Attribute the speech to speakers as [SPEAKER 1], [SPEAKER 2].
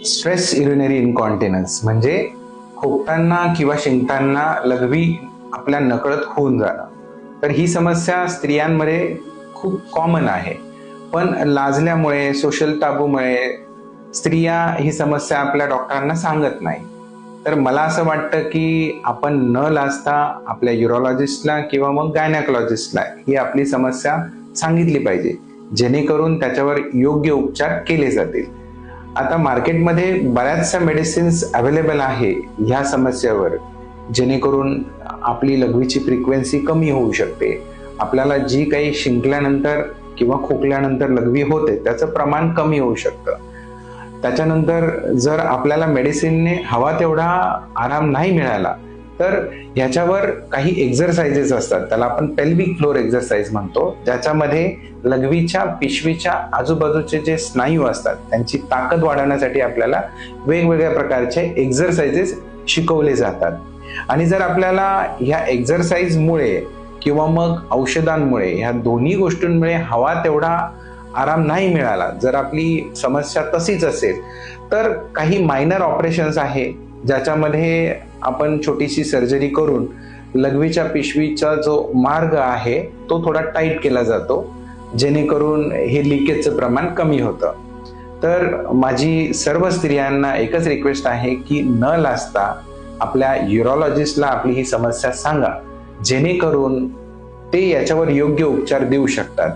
[SPEAKER 1] Stress urinary इनकॉन्टिनन्स म्हणजे खोकताना किंवा शिंकताना लघवी आपल्या नकळत होऊन जाणं. तर ही समस्या स्त्रियांमध्ये खूप कॉमन आहे, पण लाजल्यामुळे, सोशल टाबूमुळे स्त्रिया ही समस्या आपल्या डॉक्टरांना सांगत नाही. तर मला असं वाटतं की आपण न लाजता आपल्या युरोलॉजिस्टला किंवा मग गायनॅकोलॉजिस्टला ही आपली समस्या सांगितली पाहिजे, जेणेकरून त्याच्यावर योग्य उपचार केले जातील. आता मार्केटमध्ये बऱ्याचशा मेडिसिन्स अवेलेबल आहे ह्या समस्येवर, जेणेकरून आपली लघवीची फ्रिक्वेन्सी कमी होऊ शकते. आपल्याला जी काही शिंकल्यानंतर किंवा खोकल्यानंतर लघवी होते त्याचं प्रमाण कमी होऊ शकतं. त्याच्यानंतर जर आपल्याला मेडिसिनने हवा तेवढा आराम नाही मिळाला तर ह्याच्यावर काही एक्झरसाइजेस असतात, त्याला आपण पेल्विक फ्लोर एक्झरसाइज म्हणतो, ज्याच्यामध्ये लघवीच्या पिशवीच्या आजूबाजूचे जे स्नायू असतात त्यांची ताकद वाढवण्यासाठी आपल्याला वेगवेगळ्या प्रकारचे एक्झरसाइजेस शिकवले जातात. आणि जर आपल्याला ह्या एक्झरसाइजमुळे किंवा मग औषधांमुळे, ह्या दोन्ही गोष्टींमुळे हवा तेवढा आराम नाही मिळाला, जर आपली समस्या तशीच असेल, तर काही मायनर ऑपरेशन्स आहे ज्याच्यामध्ये आपण छोटीशी सर्जरी करून लघवीच्या पिशवीचा जो मार्ग आहे तो थोडा टाईट केला जातो, जेणेकरून हे लिकेजचं प्रमाण कमी होतं. तर माझी सर्व स्त्रियांना एकच रिक्वेस्ट आहे की न लाजता आपल्या युरोलॉजिस्टला आपली ही समस्या सांगा, जेणेकरून ते याच्यावर योग्य उपचार देऊ शकतात.